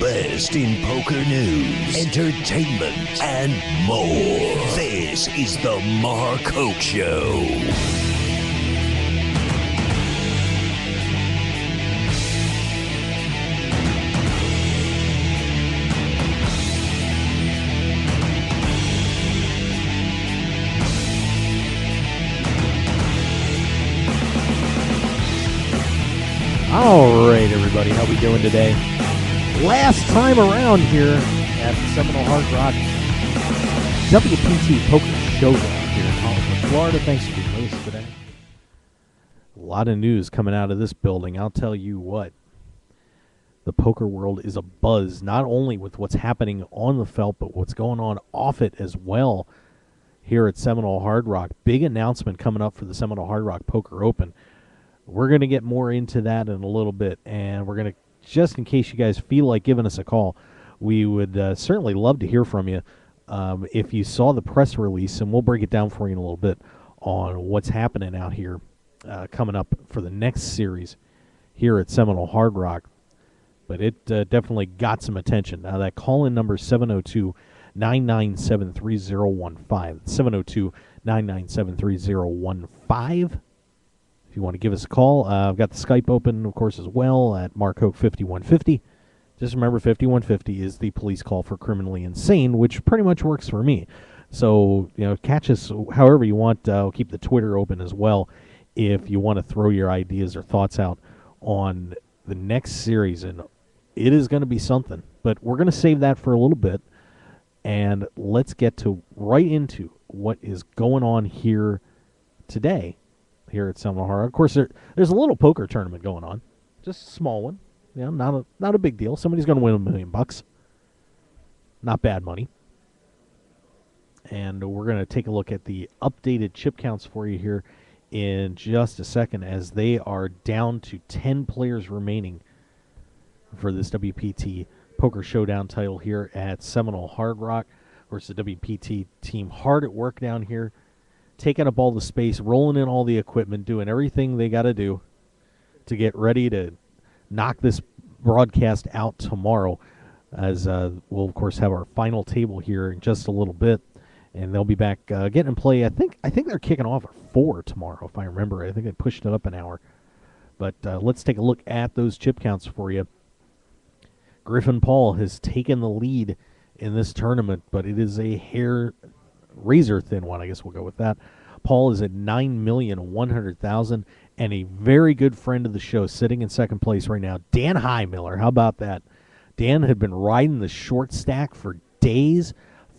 best in poker news, entertainment, and more. This is the Mark Hoke Show. All right, everybody, how we doing today? Last time around here at the Seminole Hard Rock WPT Poker Showdown here in Hollywood, Florida. Thanks for being with us today. A lot of news coming out of this building. I'll tell you what, the poker world is abuzz, not only with what's happening on the felt, but what's going on off it as well here at Seminole Hard Rock. Big announcement coming up for the Seminole Hard Rock Poker Open. We're going to get more into that in a little bit, and we're going to, just in case you guys feel like giving us a call, we would certainly love to hear from you if you saw the press release, and we'll break it down for you in a little bit on what's happening out here coming up for the next series here at Seminole Hard Rock. But it definitely got some attention. Now, that call-in number is 702-997-3015. 702-997-3015. If you want to give us a call, I've got the Skype open, of course, as well at MarkHoke5150. Just remember, 5150 is the police call for criminally insane, which pretty much works for me. So, catch us however you want. I'll keep the Twitter open as well if you want to throw your ideas or thoughts out on the next series. And it is going to be something. But we're going to save that for a little bit. And let's get right into what is going on here today. Here at Seminole Hard Rock. Of course, there's a little poker tournament going on, just a small one. Not a big deal. Somebody's going to win $1 million. Not bad money. And we're going to take a look at the updated chip counts for you here in just a second, as they are down to 10 players remaining for this WPT Poker Showdown title here at Seminole Hard Rock. Of course, the WPT team hard at work down here, taking up all the space, rolling in all the equipment, doing everything they got to do to get ready to knock this broadcast out tomorrow, as we'll, of course, have our final table here in just a little bit, and they'll be back getting in play. I think they're kicking off at 4 tomorrow, if I remember. I think they pushed it up an hour. But let's take a look at those chip counts for you. Griffin Paul has taken the lead in this tournament, but it is a razor-thin one, I guess we'll go with that. Paul is at 9,100,000, and a very good friend of the show sitting in second place right now, Dan Highmiller. How about that? Dan had been riding the short stack for days,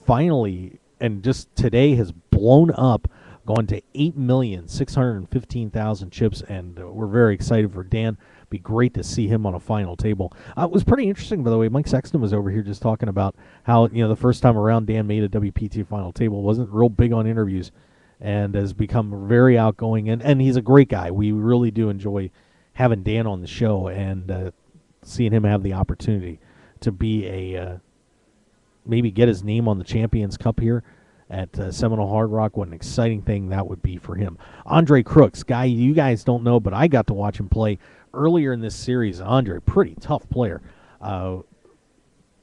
finally, and just today has blown up, gone to 8,615,000 chips, and we're very excited for Dan. Be great to see him on a final table. It was pretty interesting, by the way. Mike Sexton was over here just talking about how, the first time around Dan made a WPT final table, wasn't real big on interviews, and has become very outgoing, and he's a great guy. We really do enjoy having Dan on the show, and seeing him have the opportunity to be maybe get his name on the Champions Cup here at Seminole Hard Rock. What an exciting thing that would be for him. Andre Crooks, guy you guys don't know, but I got to watch him play earlier in this series. Andre, pretty tough player.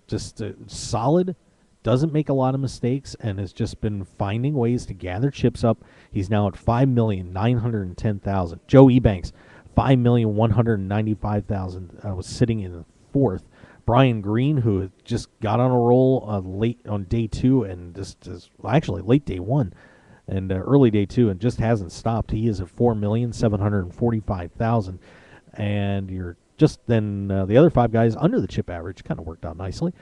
Just solid, doesn't make a lot of mistakes, and has just been finding ways to gather chips up. He's now at 5,910,000. Joe Ebanks, 5,195,000, was sitting in fourth. Brian Green, who had just got on a roll late on day 2, and actually late day 1 and early day 2, and just hasn't stopped. He is at 4,745,000. And you're just then the other 5 guys under the chip average kind of worked out nicely.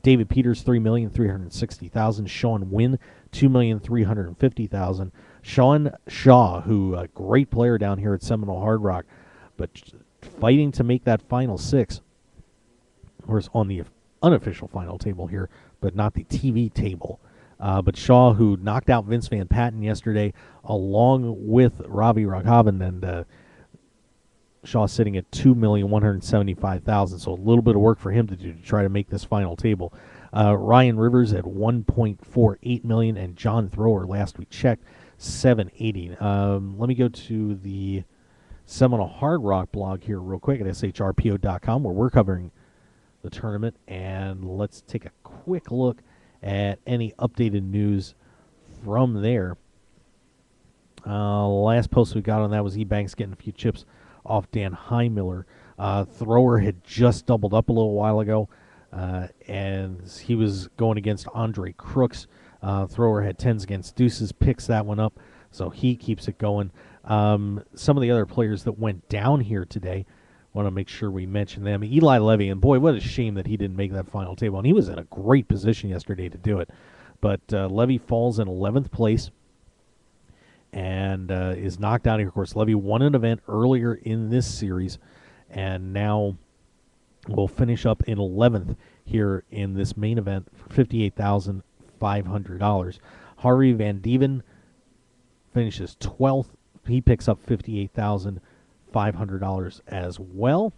David Peters, 3,360,000. Sean Wynn, 2,350,000. Sean Shaw, who a great player down here at Seminole Hard Rock, but fighting to make that final 6. Of course, on the unofficial final table here, but not the TV table. But Shaw, who knocked out Vince Van Patten yesterday, along with Ravi Raghavan, and Shaw sitting at 2,175,000, so a little bit of work for him to do to try to make this final table. Ryan Rivers at 1.48 million, and John Thrower, last we checked, 780. Let me go to the Seminole Hard Rock blog here real quick at shrpo.com, where we're covering the tournament, and let's take a quick look at any updated news from there. Last post we got on that was E-Banks getting a few chips off Dan Heimiller. Thrower had just doubled up a little while ago, and he was going against Andre Crooks. Thrower had 10s against deuces, picks that one up, so he keeps it going. Some of the other players that went down here today, want to make sure we mention them. Eli Levy, and boy, what a shame that he didn't make that final table, and he was in a great position yesterday to do it. But Levy falls in 11th place and is knocked out here. Of course, Levy won an event earlier in this series, and now will finish up in 11th here in this main event for $58,500. Harvey Van Dieven finishes 12th. He picks up $58,500 as well.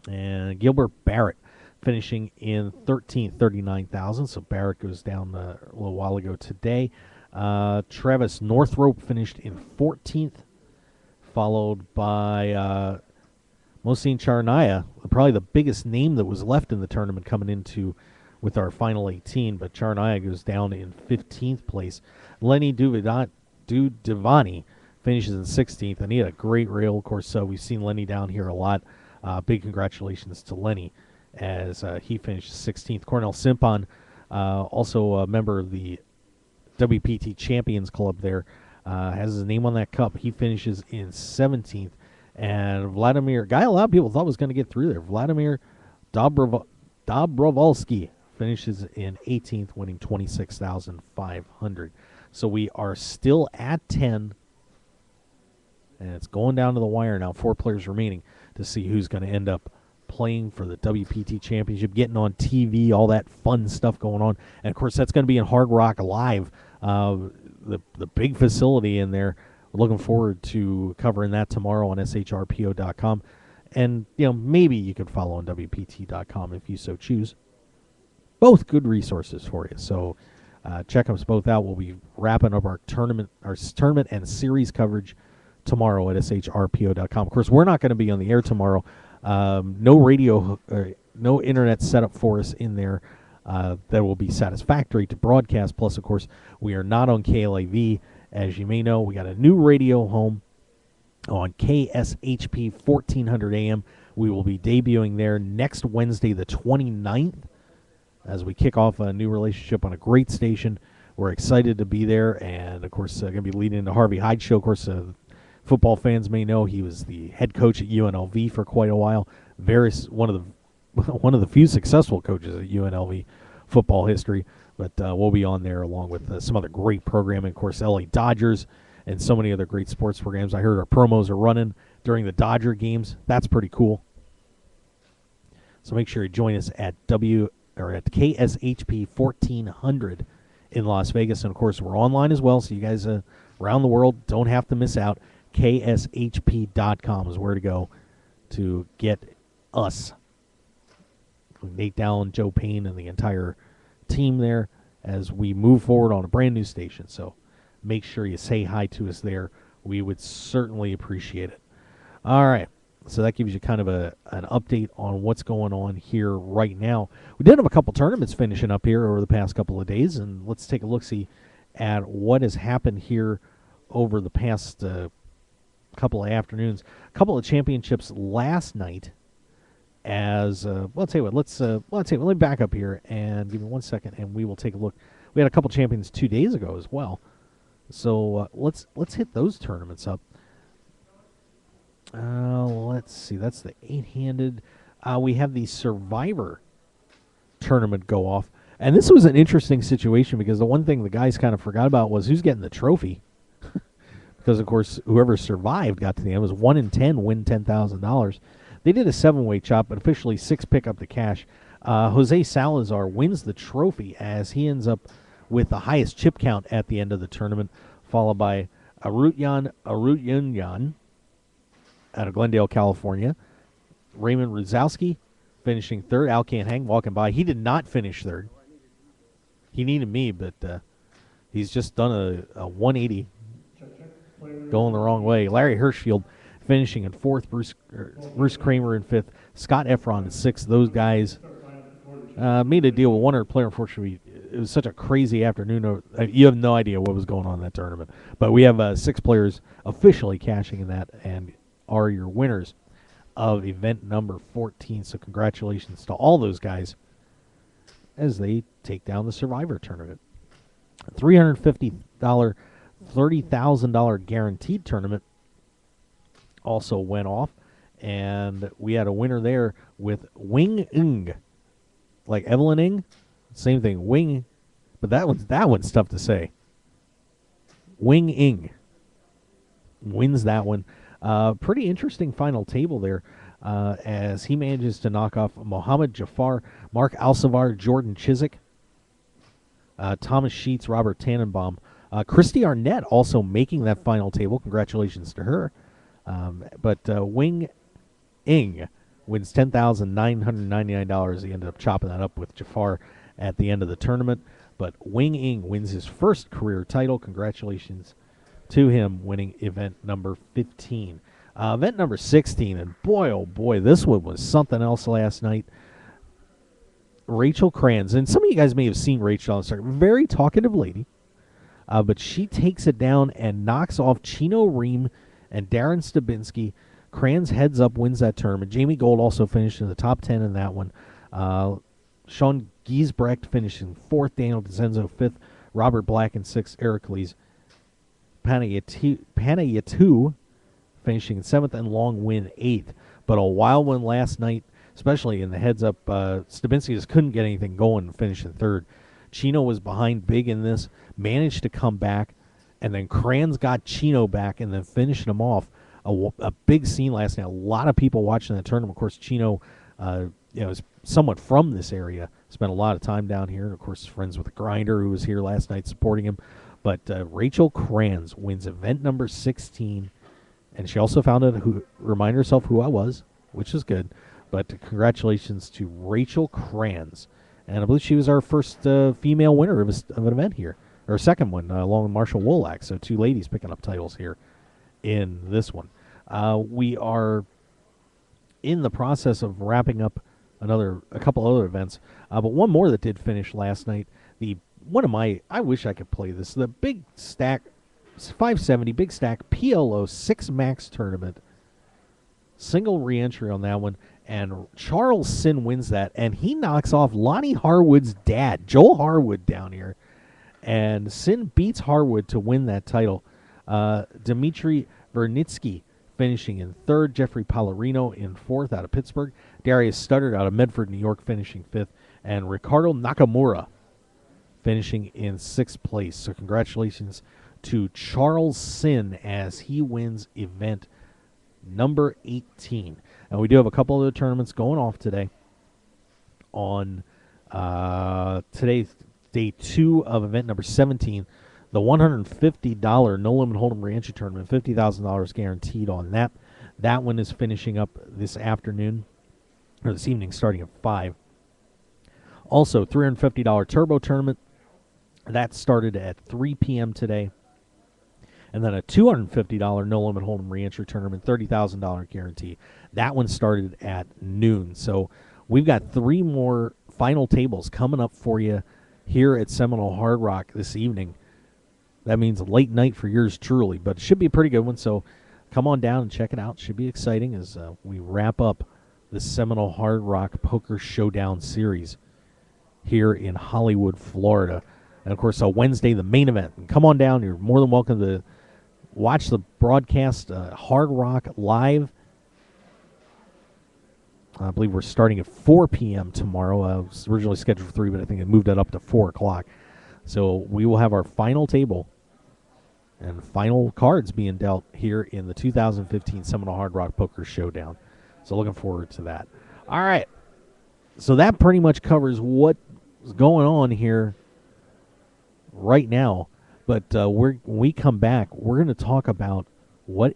And Gilbert Barrett finishing in 13th, $39,000. So Barrett goes down a little while ago today. Travis Northrope finished in 14th, followed by Mohsin Charnaya, probably the biggest name that was left in the tournament coming into with our final 18, but Charnaya goes down in 15th place. Lenny Duvani finishes in 16th, and he had a great rail. Of course, we've seen Lenny down here a lot. Big congratulations to Lenny as he finished 16th. Cornell Simpon, also a member of the WPT Champions Club there, has his name on that cup. He finishes in 17th. And Vladimir, guy a lot of people thought was going to get through there, Vladimir Dobrovolsky finishes in 18th, winning $26,500. So we are still at 10, and it's going down to the wire now. 4 players remaining to see who's going to end up playing for the WPT Championship, getting on TV, all that fun stuff going on. And, of course, that's going to be in Hard Rock Live, the big facility in there. We're looking forward to covering that tomorrow on shrpo.com. And, maybe you can follow on WPT.com if you so choose. Both good resources for you. So check us both out. We'll be wrapping up our tournament and series coverage tomorrow at shrpo.com. Of course, we're not going to be on the air tomorrow. No radio, no internet setup for us in there that will be satisfactory to broadcast. Plus, of course, we are not on KLAV. As you may know, we got a new radio home on KSHP 1400 AM. We will be debuting there next Wednesday, the 29th, as we kick off a new relationship on a great station. We're excited to be there, and, of course, going to be leading into Harvey Hyde Show. Of course, football fans may know he was the head coach at UNLV for quite a while. One of the few successful coaches at UNLV football history. But we'll be on there along with some other great programming. Of course, LA Dodgers and so many other great sports programs. I heard our promos are running during the Dodger games. That's pretty cool. So make sure you join us at KSHP 1400 in Las Vegas. And, of course, we're online as well, so you guys around the world don't have to miss out. KSHP.com is where to go to get us. Nate Dowling, Joe Payne, and the entire team there as we move forward on a brand new station. So make sure you say hi to us there. We would certainly appreciate it. All right. So that gives you kind of an update on what's going on here right now. We did have a couple tournaments finishing up here over the past couple of days, and let's take a look-see at what has happened here over the past couple of afternoons. A couple of championships last night. Let me back up here and give me 1 second, and we will take a look. We had a couple champions 2 days ago as well, so let's hit those tournaments up. Let's see, that's the 8-handed. We have the Survivor tournament go off, and this was an interesting situation because the one thing the guys kind of forgot about was who's getting the trophy, because of course whoever survived got to the end. It was 1 in 10 win $10,000. They did a 7-way chop, but officially 6 pick up the cash. Jose Salazar wins the trophy as he ends up with the highest chip count at the end of the tournament, followed by Arutyan out of Glendale, California. Raymond Ruzowski finishing third. Al Can't Hang walking by. He did not finish third. He needed me, but he's just done a 180 going the wrong way. Larry Hirschfield finishing in fourth. Bruce Kramer in fifth. Scott Efron in sixth. Those guys made a deal with one other player. Unfortunately, it was such a crazy afternoon. You have no idea what was going on in that tournament. But we have 6 players officially cashing in that and are your winners of event number 14. So congratulations to all those guys as they take down the Survivor tournament. $350, $30,000 guaranteed tournament also went off, and we had a winner there with Wing Ng. Like Evelyn Ng, same thing, Wing, but that one's tough to say. Wing Ng wins that one. Pretty interesting final table there, as he manages to knock off Mohammed Jafar, Mark Alcivar, Jordan Chiswick, Thomas Sheets, Robert Tannenbaum. Christy Arnett also making that final table. Congratulations to her. But Wing Ng wins $10,999. He ended up chopping that up with Jafar at the end of the tournament. But Wing Ng wins his first career title. Congratulations to him winning event number 15. Event number 16, and boy, oh boy, this one was something else last night. Rachel Kranz, and some of you guys may have seen Rachel on the circuit. Very talkative lady, but she takes it down and knocks off Chino Ream and Darren Stabinski. Kranz heads up, wins that tournament. Jamie Gold also finished in the top 10 in that one. Sean Giesbrecht finished in 4th, Daniel DeCenzo 5th, Robert Black in 6th, Ericles Panayatu finishing in 7th, and Long Win 8th. But a wild one last night, especially in the heads-up. Stabinski just couldn't get anything going and finish in 3rd. Chino was behind big in this, managed to come back, and then Kranz got Chino back and then finished him off. A big scene last night. A lot of people watching the tournament. Of course, Chino is somewhat from this area. Spent a lot of time down here. And of course, friends with the Grinder, who was here last night supporting him. But Rachel Kranz wins event number 16. And she also found out remind herself who I was, which is good. But congratulations to Rachel Kranz. And I believe she was our first female winner of an event here. Or second one, along with Marshall Wolak. So 2 ladies picking up titles here in this one. We are in the process of wrapping up a couple other events. But one more that did finish last night. I wish I could play this. The Big Stack 570 Big Stack PLO 6 Max tournament. Single re-entry on that one. And Charles Sin wins that. And he knocks off Lonnie Harwood's dad, Joel Harwood, down here. And Sin beats Harwood to win that title. Dmitry Vernitsky finishing in 3rd. Jeffrey Pallarino in 4th out of Pittsburgh. Darius Studdard out of Medford, New York, finishing 5th. And Ricardo Nakamura finishing in 6th place. So congratulations to Charles Sin as he wins event number 18. And we do have a couple other tournaments going off today. On today's day 2 of event number 17, the $150 No Limit Hold'em Reentry Tournament, $50,000 guaranteed on that. That one is finishing up this afternoon, or this evening, starting at 5. Also, $350 Turbo Tournament. That started at 3 p.m. today. And then a $250 No Limit Hold'em Reentry Tournament, $30,000 guarantee. That one started at noon. So we've got 3 more final tables coming up for you here at Seminole Hard Rock this evening. That means a late night for yours truly, but it should be a pretty good one. So come on down and check it out. Should be exciting as we wrap up the Seminole Hard Rock Poker Showdown series here in Hollywood, Florida. And, of course, Wednesday, the main event. And come on down. You're more than welcome to watch the broadcast, Hard Rock Live. I believe we're starting at 4 p.m. tomorrow. It was originally scheduled for 3, but I think they moved that up to 4 o'clock. So we will have our final table and final cards being dealt here in the 2015 Seminole Hard Rock Poker Showdown. So looking forward to that. All right. So that pretty much covers what's going on here right now. But when we come back, we're going to talk about what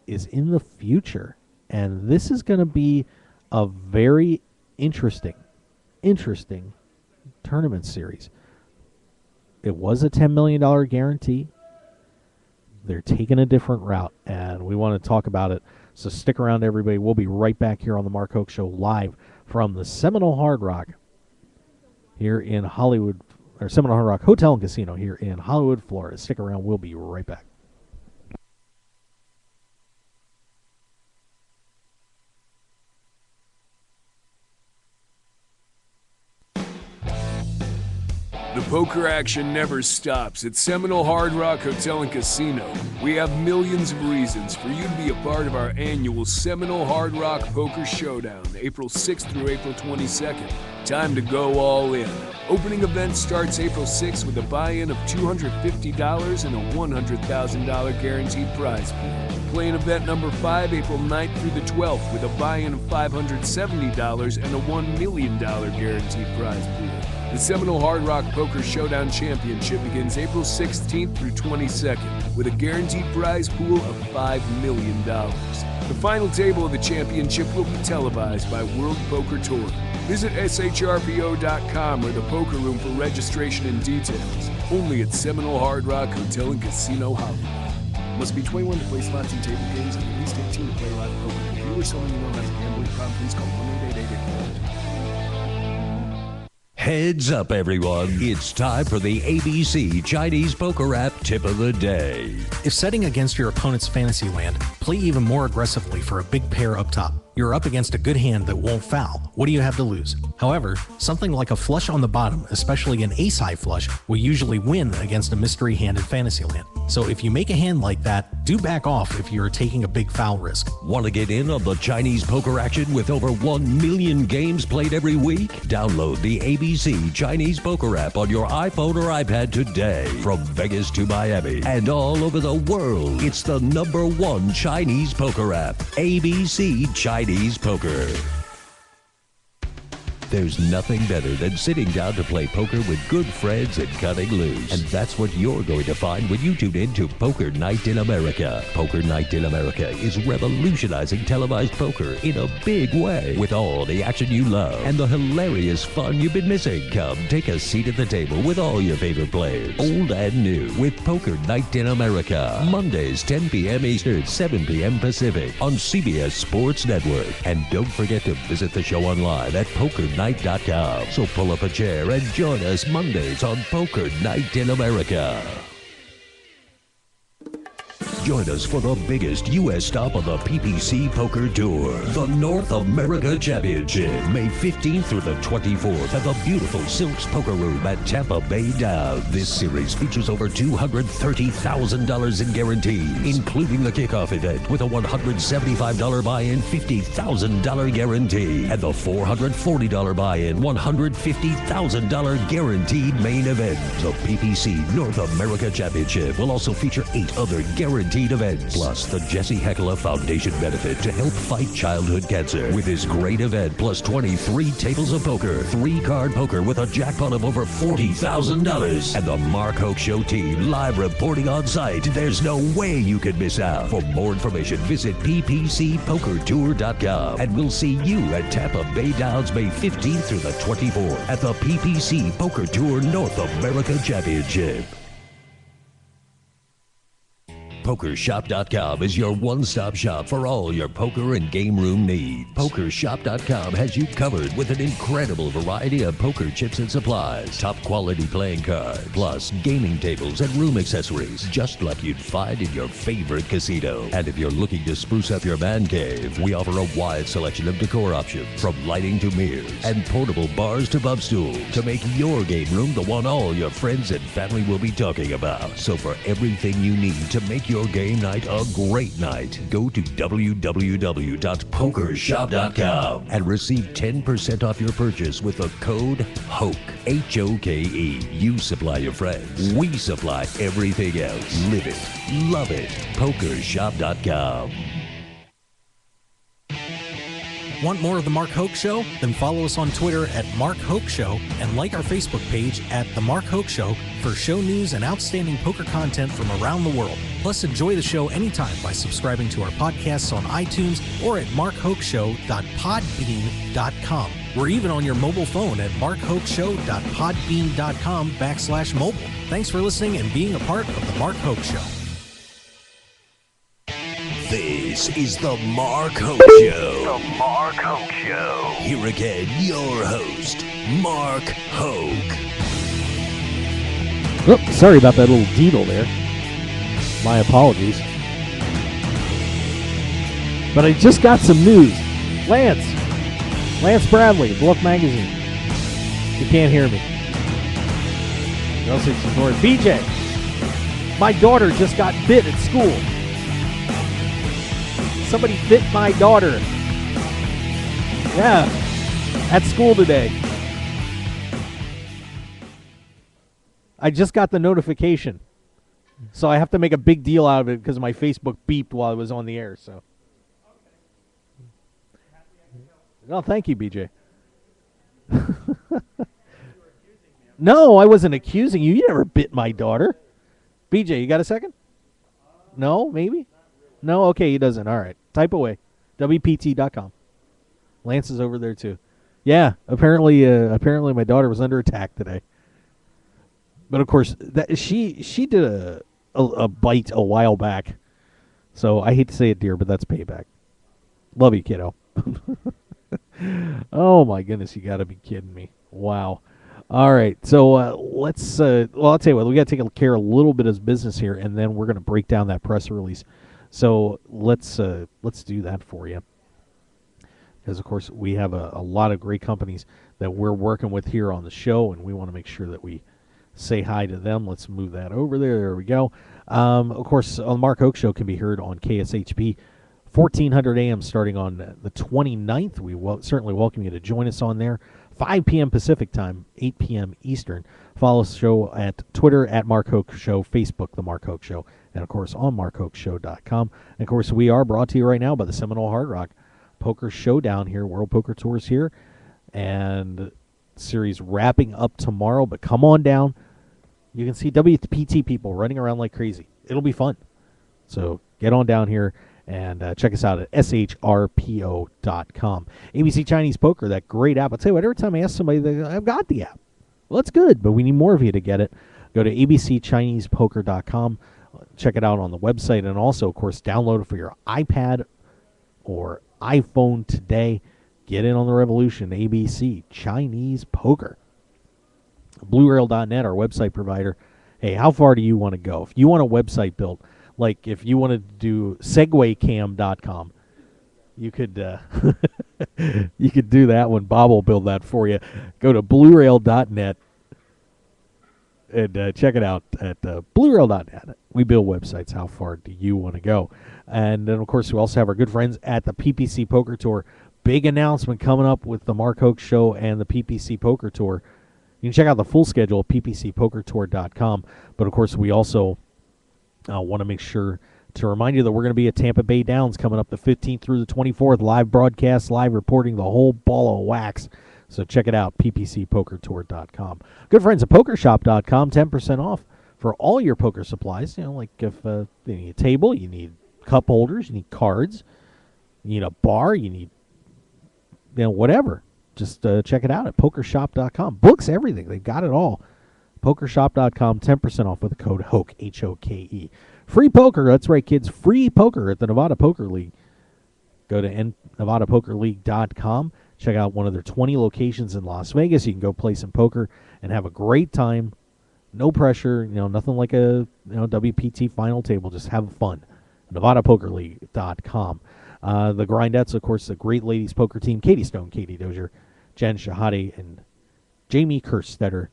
is in the future. And this is going to be a very interesting tournament series. It was a $10 million guarantee. They're taking a different route, and we want to talk about it. So stick around, everybody. We'll be right back here on the Mark Hoke Show live from the Seminole Hard Rock here in Hollywood, or Seminole Hard Rock Hotel and Casino here in Hollywood, Florida. Stick around. We'll be right back. The poker action never stops at Seminole Hard Rock Hotel and Casino. We have millions of reasons for you to be a part of our annual Seminole Hard Rock Poker Showdown, April 6th through April 22nd. Time to go all in. Opening event starts April 6th with a buy-in of $250 and a $100,000 guaranteed prize pool. Playing event number 5, April 9th through the 12th with a buy-in of $570 and a $1 million guaranteed prize pool. The Seminole Hard Rock Poker Showdown Championship begins April 16th through 22nd with a guaranteed prize pool of $5 million. The final table of the championship will be televised by World Poker Tour. Visit shrpo.com or the poker room for registration and details. Only at Seminole Hard Rock Hotel and Casino, Hollywood. Must be 21 to play slots and table games and at least 18 to play live poker. If you or someone you know has a gambling problem, please call 1-888-8. Heads up, everyone. It's time for the ABC Chinese Poker App Tip of the Day. If setting against your opponent's fantasy land, play even more aggressively for a big pair up top. You're up against a good hand that won't foul. What do you have to lose? However, something like a flush on the bottom, especially an ace-high flush, will usually win against a mystery-handed fantasy land. So if you make a hand like that, do back off if you're taking a big foul risk. Want to get in on the Chinese poker action with over 1 million games played every week? Download the ABC Chinese Poker app on your iPhone or iPad today. From Vegas to Miami and all over the world, it's the #1 Chinese poker app, ABC Chinese Poker. There's nothing better than sitting down to play poker with good friends and cutting loose. And that's what you're going to find when you tune in to Poker Night in America. Poker Night in America is revolutionizing televised poker in a big way. With all the action you love and the hilarious fun you've been missing. Come take a seat at the table with all your favorite players, old and new, with Poker Night in America. Mondays, 10 p.m. Eastern, 7 p.m. Pacific on CBS Sports Network. And don't forget to visit the show online at PokerNight.com. So pull up a chair and join us Mondays on Poker Night in America. Join us for the biggest U.S. stop on the PPC Poker Tour, the North America Championship, May 15th through the 24th at the beautiful Silks Poker Room at Tampa Bay Downs. This series features over $230,000 in guarantee, including the kickoff event with a $175 buy-in, $50,000 guarantee, and the $440 buy-in, $150,000 guaranteed main event. The PPC North America Championship will also feature 8 other guaranteed events, plus the Jesse Heckler Foundation benefit to help fight childhood cancer. With this great event, plus 23 tables of poker, 3-card poker with a jackpot of over $40,000, and the Mark Hoke Show team live reporting on site, there's no way you could miss out. For more information, visit ppcpokertour.com, and we'll see you at Tampa Bay Downs May 15th through the 24th at the PPC Poker Tour North America Championship. PokerShop.com is your one-stop shop for all your poker and game room needs. PokerShop.com has you covered with an incredible variety of poker chips and supplies, top-quality playing cards, plus gaming tables and room accessories, just like you'd find in your favorite casino. And if you're looking to spruce up your man cave, we offer a wide selection of decor options, from lighting to mirrors and portable bars to bub stools, to make your game room the one all your friends and family will be talking about. So for everything you need to make your game night a great night, go to www.pokershop.com and receive 10% off your purchase with the code HOKE, H-O-K-E. You supply your friends, we supply everything else. Live it, love it. Pokershop.com. Want more of The Mark Hoke Show? Then follow us on Twitter at Mark Hoke Show and like our Facebook page at The Mark Hoke Show for show news and outstanding poker content from around the world. Plus, enjoy the show anytime by subscribing to our podcasts on iTunes or at markhokeshow.podbean.com. We're even on your mobile phone at markhokeshow.podbean.com/mobile. Thanks for listening and being a part of The Mark Hoke Show. This is the Mark Hoke Show. The Mark Hoke Show. Here again, your host, Mark Hoke. Oh, sorry about that little deedle there. My apologies. But I just got some news. Lance Bradley, Bluff Magazine. You can't hear me. BJ, my daughter just got bit at school. Somebody bit my daughter. Yeah, at school today. I just got the notification. So I have to make a big deal out of it because my Facebook beeped while I was on the air. So, well, thank you, BJ. No, I wasn't accusing you. You never bit my daughter. BJ, you got a second? No, maybe? No? Okay, he doesn't. All right. Type away. WPT.com. Lance is over there, too. Yeah, apparently my daughter was under attack today. But, of course, that she did a bite a while back. So I hate to say it, dear, but that's payback. Love you, kiddo. Oh, my goodness, you got to be kidding me. Wow. All right, so let's, I'll tell you what, we got to take care of a little bit of business here, and then we're going to break down that press release. So let's do that for you. Because, of course, we have a lot of great companies that we're working with here on the show, and we want to make sure that we say hi to them. Let's move that over there. There we go. Of course, the Mark Hoke Show can be heard on KSHP 1400 AM starting on the 29th. We certainly welcome you to join us on there. 5 p.m. Pacific time, 8 p.m. Eastern. Follow the show at Twitter, at Mark Hoke Show, Facebook, The Mark Hoke Show, and, of course, on markhokeshow.com. And, of course, we are brought to you right now by the Seminole Hard Rock Poker Showdown here, World Poker Tours here, and series wrapping up tomorrow. But come on down. You can see WPT people running around like crazy. It'll be fun. So get on down here and check us out at shrpo.com. ABC Chinese Poker, that great app. I'll tell you what, every time I ask somebody, I've got the app. Well, that's good, but we need more of you to get it. Go to abcchinesepoker.com. Check it out on the website, and also, of course, download it for your iPad or iPhone today. Get in on the revolution. ABC Chinese Poker. BlueRail.net, our website provider. Hey, how far do you want to go? If you want a website built, like if you wanted to do segwaycam.com, you could you could do that one. Bob will build that for you. Go to BlueRail.net and check it out at BlueRail.net. We build websites. How far do you want to go? And then, of course, we also have our good friends at the PPC Poker Tour. Big announcement coming up with the Mark Hoke Show and the PPC Poker Tour. You can check out the full schedule at ppcpokertour.com. But, of course, we also want to make sure to remind you that we're going to be at Tampa Bay Downs coming up the 15th through the 24th. Live broadcast, live reporting, the whole ball of wax. So check it out, ppcpokertour.com. Good friends at pokershop.com, 10% off for all your poker supplies. You know, like if you need a table, you need cup holders, you need cards, you need a bar, you need, whatever. Just check it out at pokershop.com. Books, everything. They've got it all. Pokershop.com, 10% off with the code HOKE, H-O-K-E. Free poker. That's right, kids. Free poker at the Nevada Poker League. Go to NevadaPokerLeague.com. Check out one of their 20 locations in Las Vegas. You can go play some poker and have a great time. No pressure. Nothing like a WPT final table. Just have fun. NevadaPokerLeague.com. The Grindettes, of course, the great ladies poker team. Katie Stone, Katie Dozier, Jen Shahade, and Jamie Kerstetter.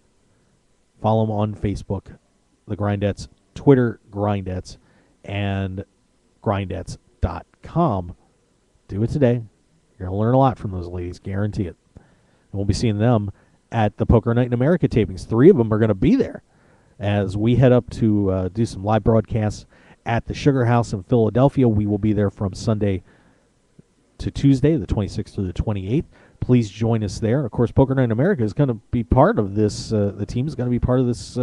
Follow them on Facebook, the Grindettes, Twitter, Grindettes, and Grindettes.com. Do it today. You're going to learn a lot from those ladies, guarantee it. And we'll be seeing them at the Poker Night in America tapings. 3 of them are going to be there as we head up to do some live broadcasts at the Sugar House in Philadelphia. We will be there from Sunday to Tuesday, the 26th through the 28th. Please join us there. Of course, Poker Night in America is going to be part of this. The team is going to be part of this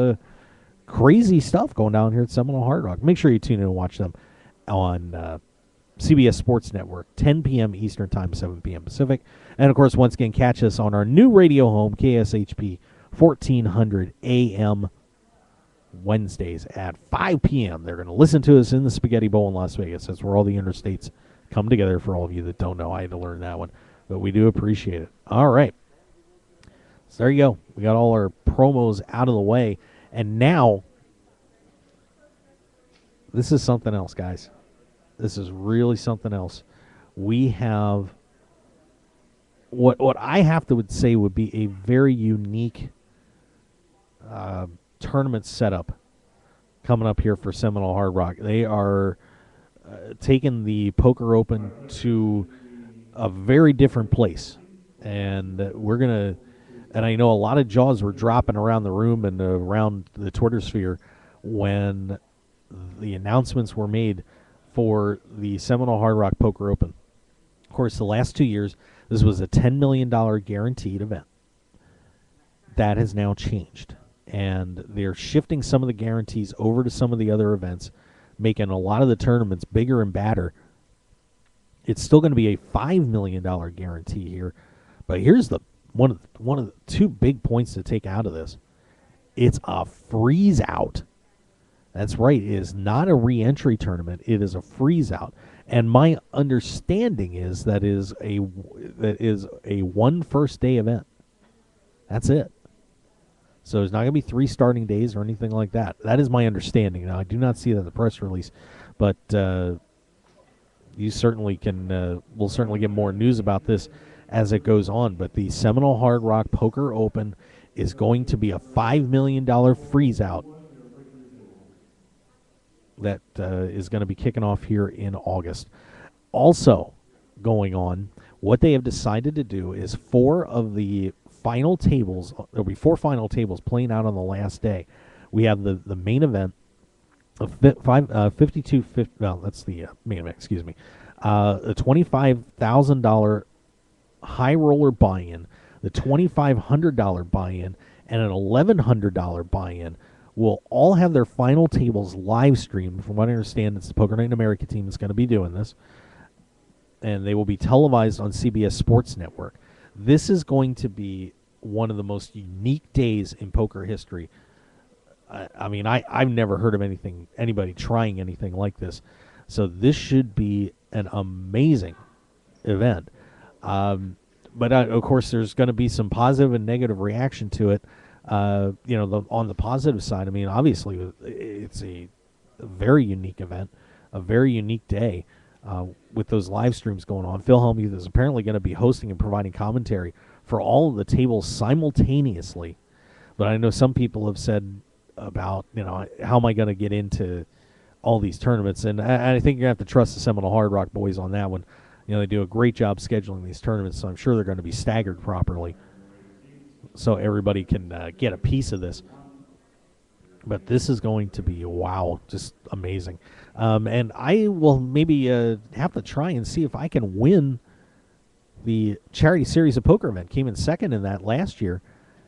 crazy stuff going down here at Seminole Hard Rock. Make sure you tune in and watch them on CBS Sports Network, 10 p.m. Eastern Time, 7 p.m. Pacific. And, of course, once again, catch us on our new radio home, KSHP, 1400 a.m. Wednesdays at 5 p.m. They're going to listen to us in the Spaghetti Bowl in Las Vegas. That's where all the interstates come together for all of you that don't know. I had to learn that one, but we do appreciate it. All right. So there you go. We got all our promos out of the way, and now this is something else, guys. This is really something else. We have what I have to would say would be a very unique tournament setup coming up here for Seminole Hard Rock. They are taking the Poker Open to a very different place, and we're gonna. And I know a lot of jaws were dropping around the room and around the Twitter sphere when the announcements were made for the Seminole Hard Rock Poker Open. Of course, the last 2 years, this was a $10 million guaranteed event. That has now changed, and they're shifting some of the guarantees over to some of the other events, making a lot of the tournaments bigger and badder. It's still going to be a $5 million guarantee here, but here's the one of the two big points to take out of this. It's a freeze out. That's right. It is not a re-entry tournament. It is a freeze out. And my understanding is that is a one first day event. That's it. So there's not going to be 3 starting days or anything like that. That is my understanding. Now, I do not see that in the press release, but you certainly can. We'll certainly get more news about this as it goes on. But the Seminole Hard Rock Poker Open is going to be a $5 million freeze out that is going to be kicking off here in August. Also going on, what they have decided to do is 4 of the final tables, there'll be 4 final tables playing out on the last day. We have the main event of 52, well, that's the main event, excuse me. A $25,000 high roller buy-in, the $2,500 buy-in, and an $1,100 buy-in will all have their final tables live streamed. From what I understand, it's the Poker Night in America team that's going to be doing this, and they will be televised on CBS Sports Network. This is going to be one of the most unique days in poker history. I mean, I've never heard of anybody trying anything like this. So this should be an amazing event. But of course, there's going to be some positive and negative reaction to it. On the positive side, I mean, obviously, it's a very unique event, a very unique day with those live streams going on. Phil Hellmuth is apparently going to be hosting and providing commentary for all of the tables simultaneously. But I know some people have said about, how am I going to get into all these tournaments? And I think you're going to have to trust the Seminole Hard Rock boys on that one. They do a great job scheduling these tournaments, so I'm sure they're going to be staggered properly so everybody can get a piece of this. But this is going to be, wow, just amazing. And I will maybe have to try and see if I can win the Charity Series of Poker event. Came in second in that last year.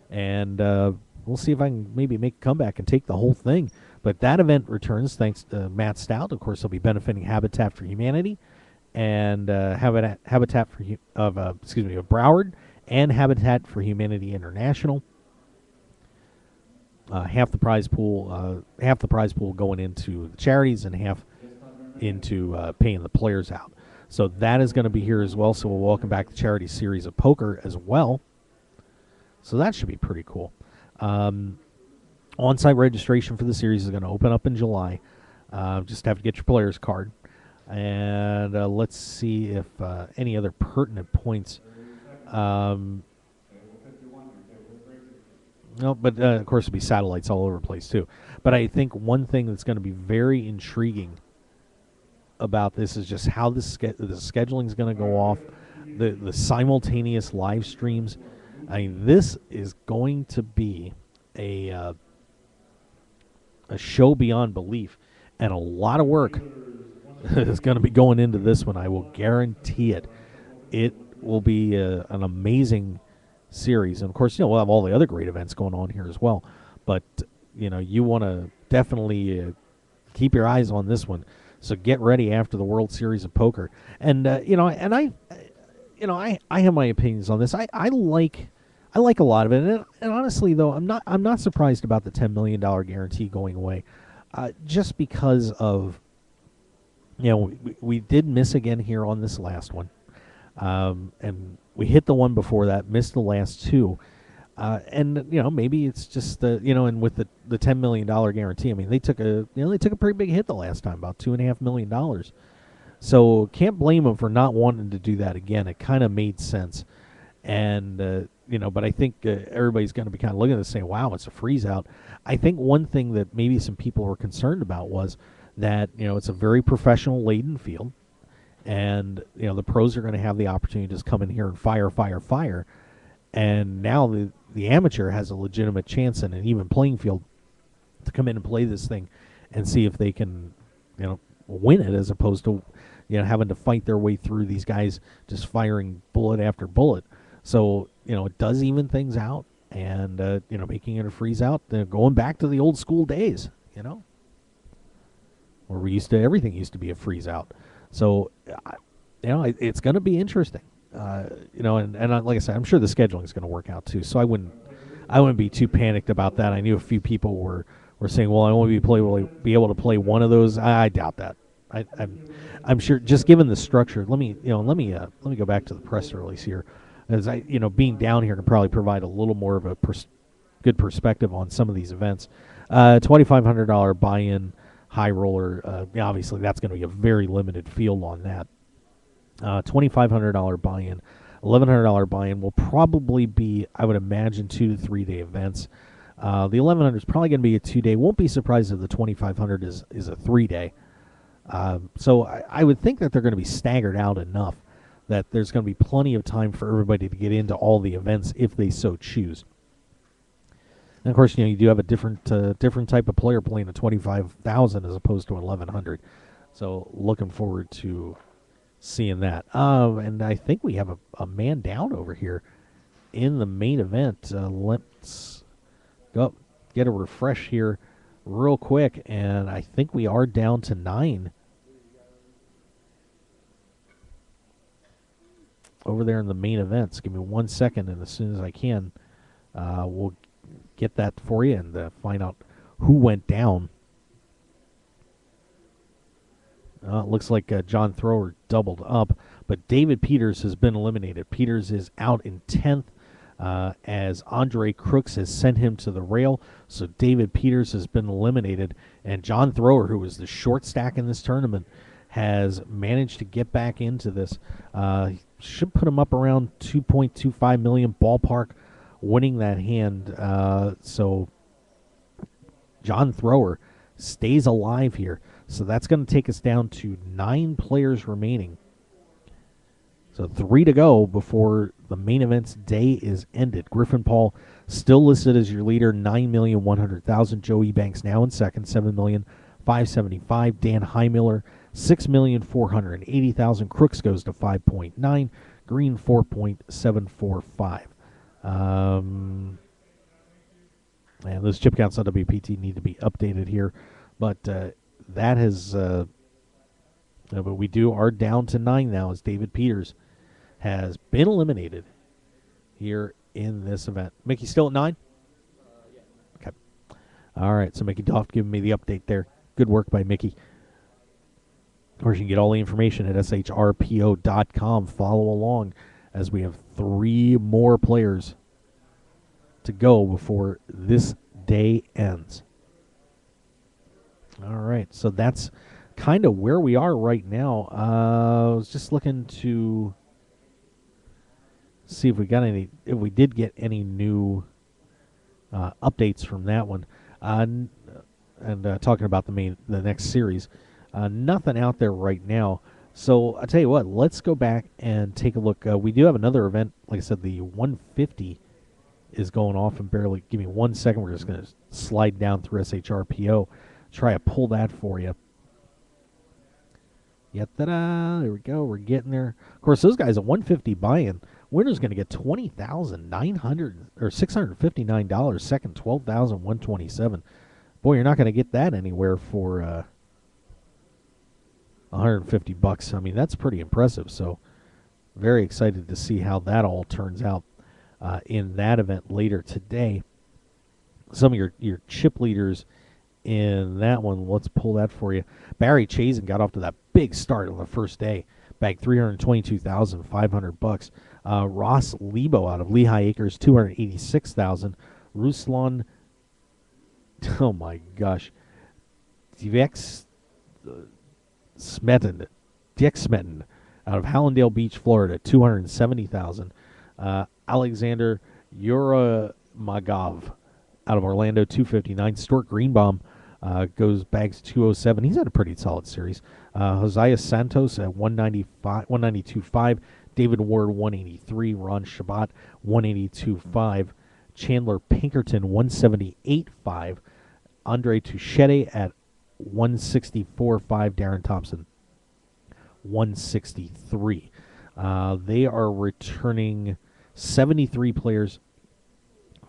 And we'll see if I can maybe make a comeback and take the whole thing. But that event returns thanks to Matt Stout. Of course, he'll be benefiting Habitat for Humanity and Habitat for of Broward and Habitat for Humanity International. Half the prize pool going into the charities and half into paying the players out. So that is going to be here as well. So we'll welcome back the Charity Series of Poker as well. So that should be pretty cool. On-site registration for the series is going to open up in July. Just have to get your player's card. And let's see if any other pertinent points. No, but of course there'll be satellites all over the place too. But I think one thing that's going to be very intriguing about this is just how the scheduling is going to go off, the simultaneous live streams. I mean, this is going to be a show beyond belief, and a lot of work is going to be going into this one. I will guarantee it. It will be an amazing series, and of course, we'll have all the other great events going on here as well. But you want to definitely keep your eyes on this one. So get ready after the World Series of Poker, and I have my opinions on this. I like a lot of it, and honestly, though, I'm not surprised about the $10 million guarantee going away, just because of We did miss again here on this last one. And we hit the one before that, missed the last two. And maybe it's just and with the $10 million guarantee, I mean, they took a pretty big hit the last time, about $2.5 million. So can't blame them for not wanting to do that again. It kind of made sense, and but I think everybody's going to be kind of looking at this saying, "Wow, it's a freeze out." I think one thing that maybe some people were concerned about was that it's a very professional laden field, and the pros are going to have the opportunity to just come in here and fire. And now the amateur has a legitimate chance in an even playing field to come in and play this thing and see if they can, win it, as opposed to, having to fight their way through these guys just firing bullet after bullet. So, it does even things out, and, making it a freeze out, going back to the old school days, where everything used to be a freeze out. So, it's going to be interesting. And like I said, I'm sure the scheduling is going to work out too. So I wouldn't be too panicked about that. I knew a few people were saying, "Well, I only be able to play one of those." I doubt that. I'm sure, just given the structure. Let me go back to the press release here, as being down here can probably provide a little more of a good perspective on some of these events. $2,500 buy-in high roller. Obviously, that's going to be a very limited field on that. $2,500 buy-in, $1,100 buy-in will probably be, I would imagine, 2 to 3 day events. The 1,100 is probably going to be a 2 day. Won't be surprised if the 2,500 is a 3 day. So I would think that they're going to be staggered out enough that there's going to be plenty of time for everybody to get into all the events if they so choose. And of course, you do have a different type of player playing a 25,000 as opposed to 1,100. So looking forward to seeing that. And I think we have a man down over here in the main event. Let's go get a refresh here real quick, and I think we are down to 9 over there in the main events. Give me 1 second, and as soon as I can, we'll get that for you and find out who went down. It looks like John Thrower doubled up, but David Peters has been eliminated. Peters is out in 10th as Andre Crooks has sent him to the rail. So David Peters has been eliminated, and John Thrower, who was the short stack in this tournament, has managed to get back into this. Should put him up around 2.25 million ballpark, winning that hand. So John Thrower stays alive here. So that's going to take us down to 9 players remaining. So 3 to go before the main event's day is ended. Griffin Paul still listed as your leader, 9,100,000. Joey Banks now in second, 7,575,000. Dan Heimiller, 6,480,000. Crooks goes to 5.9. Green 4.745. And those chip counts on WPT need to be updated here, but that has. But we are down to 9 now, as David Peters has been eliminated here in this event. Mickey still at 9? Yeah. Okay. All right, so Mickey Doff giving me the update there. Good work by Mickey. Of course, you can get all the information at shrpo.com. Follow along as we have 3 more players to go before this day ends. All right, so that's kind of where we are right now. I was just looking to see if we did get any new updates from that one. And talking about the next series, nothing out there right now. So I tell you what, let's go back and take a look. We do have another event. Like I said, the 150 is going off and barely. Give me 1 second. We're just going to slide down through SHRPO, try to pull that for you. Ta-da! There we go. We're getting there. Of course, those guys at 150 buy-in. Winner's going to get $20,659. Second, $12,127. Boy, you're not going to get that anywhere for $150. I mean, that's pretty impressive. So, very excited to see how that all turns out in that event later today. Some of your chip leaders in that one, let's pull that for you. Barry Chazen got off to that big start on the first day. Bagged $322,500. Ross Lebo out of Lehigh Acres, $286,000. Ruslan, oh my gosh, Diex Smetten out of Hallandale Beach, Florida, $270,000. Alexander Yuramagov out of Orlando, $259,000. Stuart Greenbaum bags $207,000. He's had a pretty solid series. Josiah Santos at $192,500. David Ward, $183,000. Ron Shabbat, $182,500. Chandler Pinkerton, $178,500. Andre Touchette at $164,500. Darren Thompson, $163,000. They are returning 73 players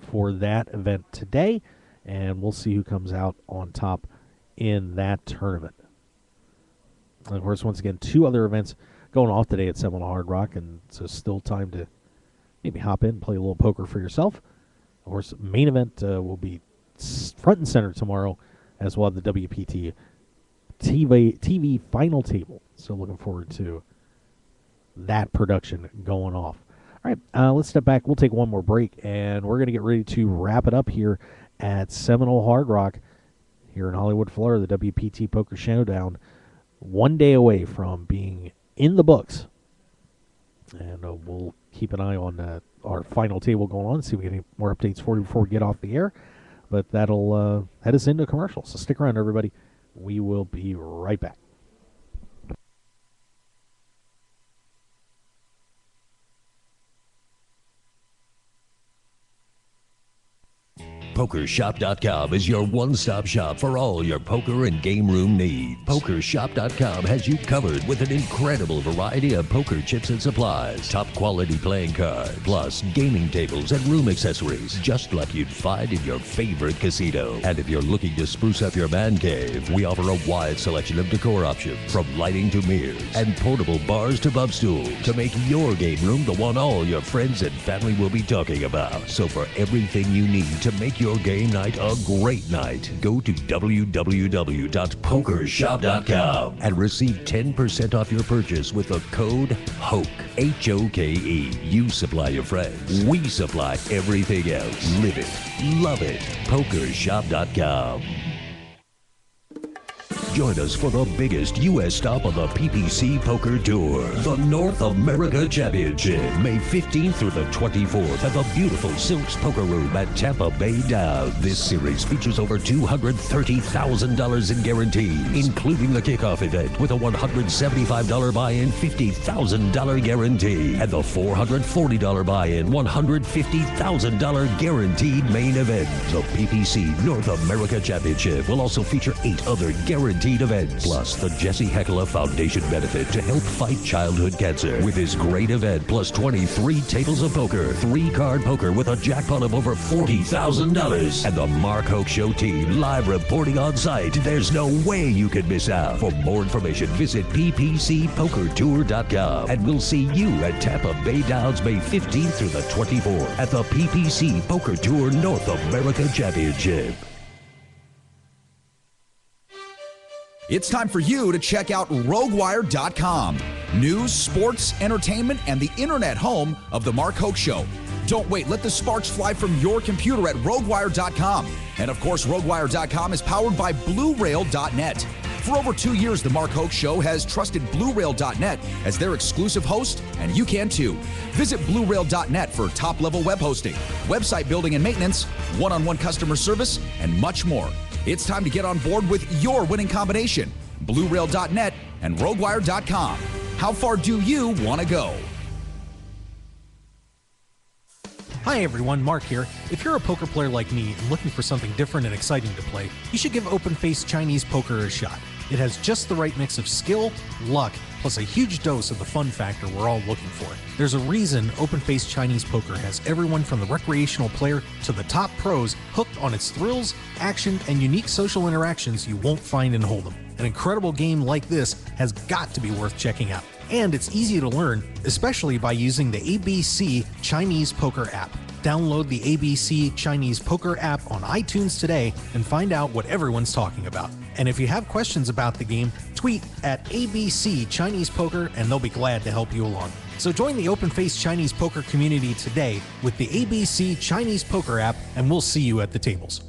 for that event today, and we'll see who comes out on top in that tournament. And of course, once again, 2 other events going off today at Seminole Hard Rock, and so still time to maybe hop in and play a little poker for yourself. Of course, main event will be front and center tomorrow, as well as the WPT TV final table. So looking forward to that production going off. All right, let's step back. We'll take one more break, and we're going to get ready to wrap it up here at Seminole Hard Rock here in Hollywood, Florida, the WPT Poker Showdown. 1 day away from being in the books. And we'll keep an eye on our final table going on, see if we get any more updates for you before we get off the air. But that'll head us into commercial. So stick around, everybody. We will be right back. PokerShop.com is your one-stop shop for all your poker and game room needs. PokerShop.com has you covered with an incredible variety of poker chips and supplies, top-quality playing cards, plus gaming tables and room accessories, just like you'd find in your favorite casino. And if you're looking to spruce up your man cave, we offer a wide selection of decor options, from lighting to mirrors, and portable bars to bub stools, to make your game room the one all your friends and family will be talking about. So for everything you need to make your game night a great night, go to www.pokershop.com and receive 10% off your purchase with the code HOKE, H-O-K-E. You supply your friends, we supply everything else. Live it, love it. PokerShop.com. Join us for the biggest U.S. stop on the PPC Poker Tour, the North America Championship, May 15th through the 24th at the beautiful Silks Poker Room at Tampa Bay Downs. This series features over $230,000 in guarantees, including the kickoff event with a $175 buy-in, $50,000 guarantee, and the $440 buy-in, $150,000 guaranteed main event. The PPC North America Championship will also feature 8 other guaranteed events, plus the Jesse Heckler Foundation benefit to help fight childhood cancer. With this great event, plus 23 tables of poker, 3-card poker with a jackpot of over $40,000, and the Mark Hoke Show team live reporting on site, there's no way you could miss out. For more information, visit ppcpokertour.com, and we'll see you at Tampa Bay Downs May 15th through the 24th at the PPC Poker Tour North America Championship. It's time for you to check out RogueWire.com. News, sports, entertainment, and the internet home of The Mark Hoke Show. Don't wait. Let the sparks fly from your computer at RogueWire.com. And of course, RogueWire.com is powered by BlueRail.net. For over 2 years, The Mark Hoke Show has trusted BlueRail.net as their exclusive host, and you can too. Visit BlueRail.net for top-level web hosting, website building and maintenance, one-on-one customer service, and much more. It's time to get on board with your winning combination, BlueRail.net and RogueWire.com. How far do you want to go? Hi everyone, Mark here. If you're a poker player like me and looking for something different and exciting to play, you should give open-faced Chinese poker a shot. It has just the right mix of skill, luck, plus a huge dose of the fun factor we're all looking for. There's a reason open-faced Chinese poker has everyone from the recreational player to the top pros hooked on its thrills, action, and unique social interactions you won't find in Hold'em. An incredible game like this has got to be worth checking out. And it's easy to learn, especially by using the ABC Chinese Poker app. Download the ABC Chinese Poker app on iTunes today and find out what everyone's talking about. And if you have questions about the game, Tweet at ABC Chinese Poker and they'll be glad to help you along. So join the Open Face Chinese Poker community today with the ABC Chinese Poker app, and we'll see you at the tables.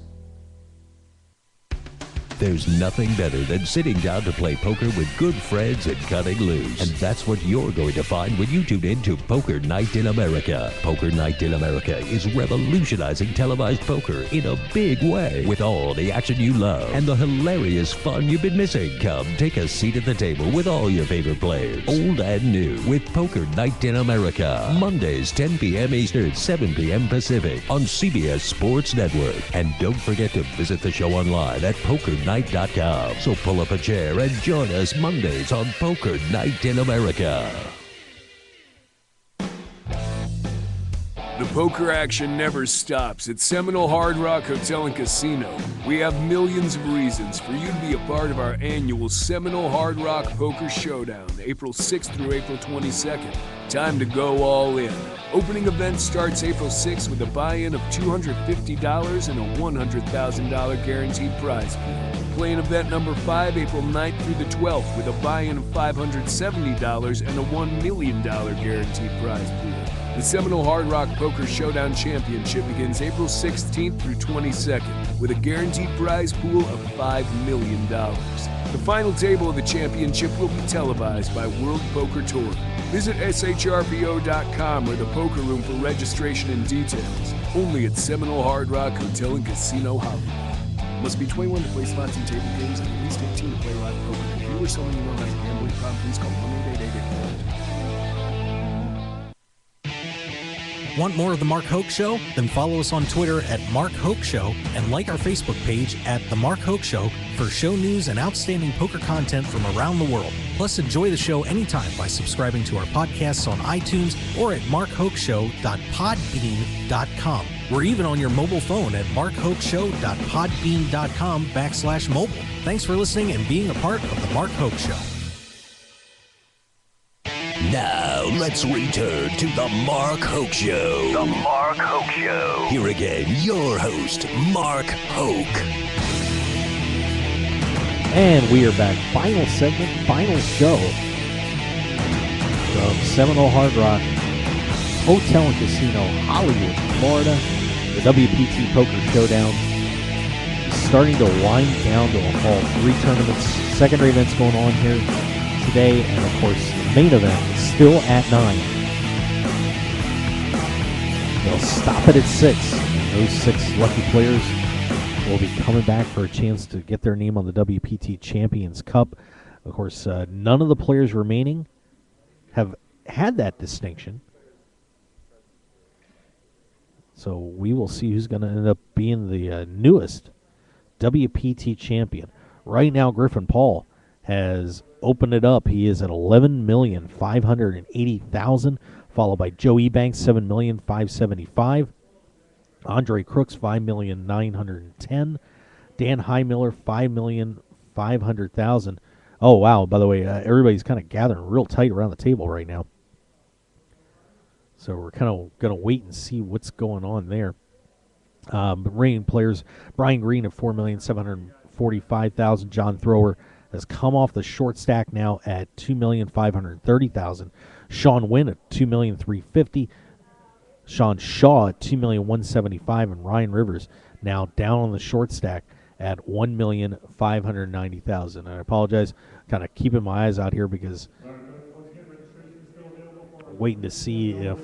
There's nothing better than sitting down to play poker with good friends and cutting loose. And that's what you're going to find when you tune in to Poker Night in America. Poker Night in America is revolutionizing televised poker in a big way, with all the action you love and the hilarious fun you've been missing. Come take a seat at the table with all your favorite players, old and new, with Poker Night in America. Mondays, 10 p.m. Eastern, 7 p.m. Pacific on CBS Sports Network. And don't forget to visit the show online at PokerNight.com. So pull up a chair and join us Mondays on Poker Night in America. The poker action never stops at Seminole Hard Rock Hotel and Casino. We have millions of reasons for you to be a part of our annual Seminole Hard Rock Poker Showdown, April 6th through April 22nd. Time to go all in. Opening event starts April 6th with a buy-in of $250 and a $100,000 guaranteed prize pool. Playing event number 5, April 9th through the 12th with a buy-in of $570 and a $1 million guaranteed prize pool. The Seminole Hard Rock Poker Showdown Championship begins April 16th through 22nd with a guaranteed prize pool of $5 million. The final table of the championship will be televised by World Poker Tour. Visit shrbo.com or the poker room for registration and details. Only at Seminole Hard Rock Hotel and Casino Hollywood. Must be 21 to play slots and table games and at least 18 to play live poker. If you or someone you know has a gambling problem, please call 1-888-8. Want more of The Mark Hoke Show? Then follow us on Twitter at Mark Hoke Show and like our Facebook page at The Mark Hoke Show for show news and outstanding poker content from around the world. Plus, enjoy the show anytime by subscribing to our podcasts on iTunes or at markhokeshow.podbean.com. We're even on your mobile phone at markhokeshow.podbean.com/mobile. Thanks for listening and being a part of The Mark Hoke Show. Now, let's return to the Mark Hoke Show. The Mark Hoke Show. Here again, your host, Mark Hoke. And we are back. Final segment, final show from Seminole Hard Rock Hotel and Casino, Hollywood, Florida. The WPT Poker Showdown is starting to wind down to a fall. 3 tournaments, secondary events going on here today, and of course the main event is still at 9. They'll stop it at 6. And those 6 lucky players will be coming back for a chance to get their name on the WPT Champions Cup. Of course, none of the players remaining have had that distinction. So we will see who's going to end up being the newest WPT champion. Right now, Griffin Paul has opened it up. He is at $11,580,000, followed by Joe Ebanks, $7,575,000. Andre Crooks, $5,910,000. Dan Highmiller, $5,500,000. Oh, wow. By the way, everybody's kind of gathering real tight around the table right now. So we're kind of going to wait and see what's going on there. Reigning players, Brian Green at $4,745,000. John Thrower has come off the short stack now at $2,530,000. Sean Wynn at $2,350,000. Sean Shaw at $2,175,000, and Ryan Rivers now down on the short stack at $1,590,000. I apologize, kind of keeping my eyes out here because waiting to see if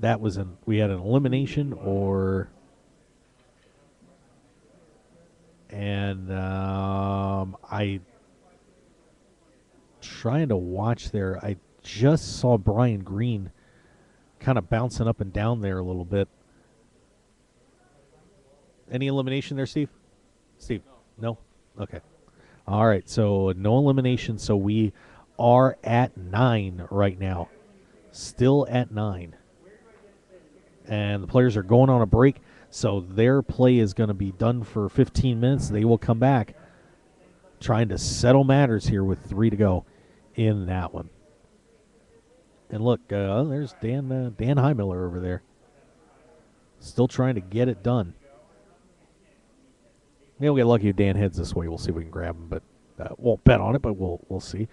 that was we had an elimination or I trying to watch there. I just saw Brian Green kind of bouncing up and down there a little bit. Any elimination there, Steve? Steve? No? Okay. All right, so no elimination, so we are at 9 right now. Still at 9. And the players are going on a break, so their play is going to be done for 15 minutes. They will come back trying to settle matters here with 3 to go in that one. And look, there's Dan Highmiller over there. Still trying to get it done. Maybe we'll get lucky if Dan heads this way. We'll see if we can grab him. But Won't bet on it, but we'll see.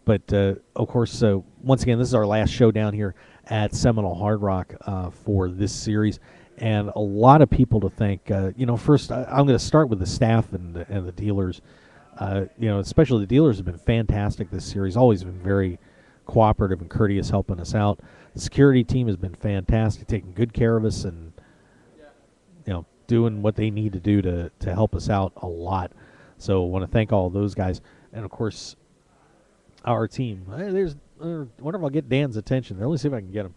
But of course, once again, this is our last showdown here at Seminole Hard Rock for this series, and a lot of people to thank. First I'm going to start with the staff and the dealers. Especially the dealers have been fantastic this series. Always been very cooperative and courteous, helping us out. The security team has been fantastic, taking good care of us, and doing what they need to do to help us out a lot. So I want to thank all of those guys, and of course our team. I wonder if I'll get Dan's attention. Let me see if I can get him.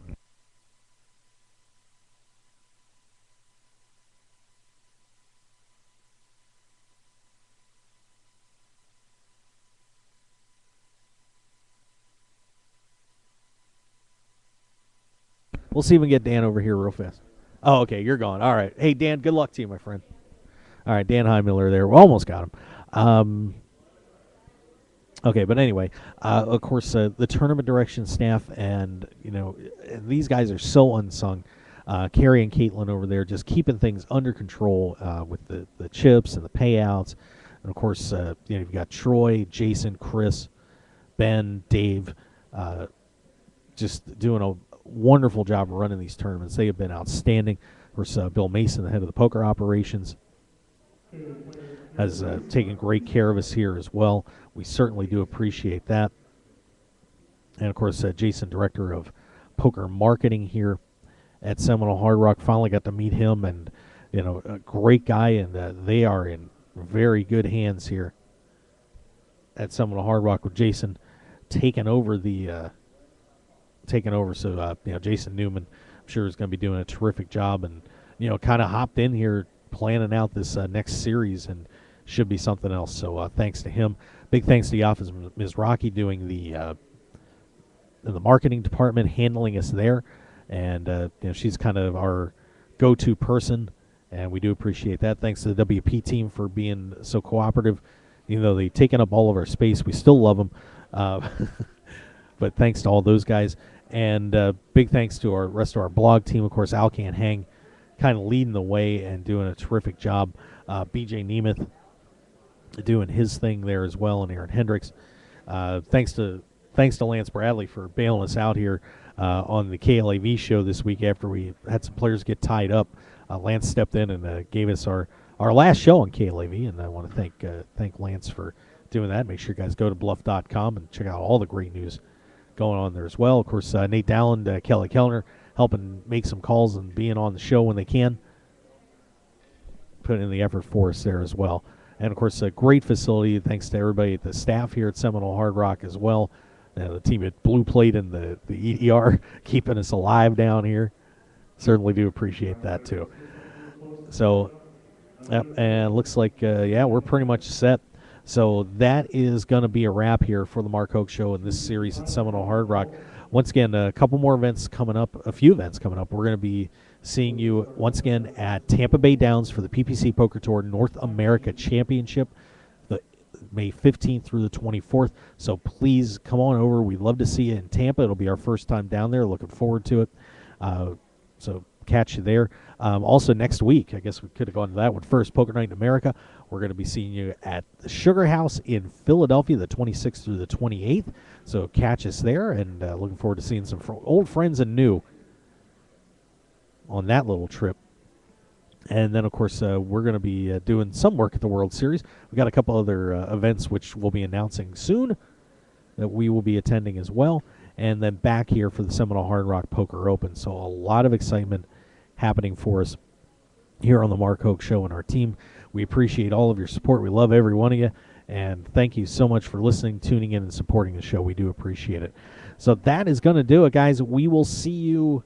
We'll see if we can get Dan over here real fast. Oh, okay, you're gone. All right. Hey, Dan, good luck to you, my friend. All right, Dan Heimiller there. We almost got him. Okay, but anyway, of course, the tournament direction staff and, these guys are so unsung. Carrie and Caitlin over there just keeping things under control with the chips and the payouts. And, of course, you've got Troy, Jason, Chris, Ben, Dave, just doing a wonderful job running these tournaments. They have been outstanding. Of course, Bill Mason, the head of the poker operations, has taken great care of us here as well. We certainly do appreciate that. And, of course, Jason, director of poker marketing here at Seminole Hard Rock. Finally got to meet him, and, a great guy, and they are in very good hands here at Seminole Hard Rock with Jason taking over So, Jason Newman, I'm sure, is going to be doing a terrific job, and, kind of hopped in here planning out this next series, and should be something else. So thanks to him. Big thanks to the office of Ms. Rocky doing the marketing department, handling us there. And she's kind of our go-to person, and we do appreciate that. Thanks to the WP team for being so cooperative. Even though they've taken up all of our space, we still love them. But thanks to all those guys. And big thanks to our rest of our blog team. Of course, Al Can't Hang kind of leading the way and doing a terrific job. BJ Nemeth doing his thing there as well, and Aaron Hendricks. Thanks to Lance Bradley for bailing us out here on the KLAV show this week after we had some players get tied up. Lance stepped in and gave us our last show on KLAV, and I want to thank Lance for doing that. Make sure you guys go to bluff.com and check out all the great news going on there as well. Of course, Nate Dowland, Kelly Kellner, helping make some calls and being on the show when they can. Putting in the effort for us there as well. And, of course, a great facility. Thanks to everybody, the staff here at Seminole Hard Rock as well. The team at Blue Plate and the EDR keeping us alive down here. Certainly do appreciate that, too. So, and looks like, we're pretty much set. So that is going to be a wrap here for the Mark Hoke Show in this series at Seminole Hard Rock. Once again, a couple more events coming up, a few events coming up. We're going to be seeing you once again at Tampa Bay Downs for the PPC Poker Tour North America Championship, the May 15th through the 24th. So please come on over. We'd love to see you in Tampa. It'll be our first time down there. Looking forward to it. So catch you there. Also next week, I guess we could have gone to that one first, Poker Night in America. We're going to be seeing you at the Sugar House in Philadelphia, the 26th through the 28th. So catch us there, and looking forward to seeing some old friends and new on that little trip. And then, of course, we're going to be doing some work at the World Series. We've got a couple other events which we'll be announcing soon that we will be attending as well. And then back here for the Seminole Hard Rock Poker Open. So a lot of excitement happening for us here on the Mark Hoke Show and our team. We appreciate all of your support. We love every one of you. And thank you so much for listening, tuning in, and supporting the show. We do appreciate it. So that is going to do it, guys. We will see you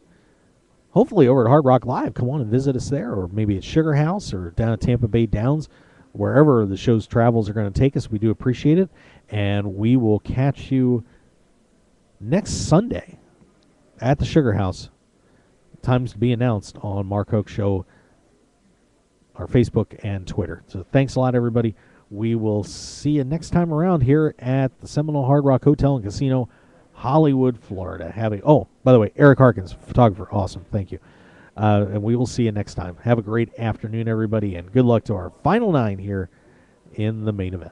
hopefully over at Hard Rock Live. Come on and visit us there, or maybe at Sugar House or down at Tampa Bay Downs. Wherever the show's travels are going to take us, we do appreciate it. And we will catch you next Sunday at the Sugar House. Times to be announced on Mark Hoke Show, our Facebook and Twitter. So thanks a lot, everybody. We will see you next time around here at the Seminole Hard Rock Hotel and Casino, Hollywood, Florida. By the way, Eric Harkins, photographer, awesome. Thank you. And we will see you next time. Have a great afternoon, everybody, and good luck to our final 9 here in the main event.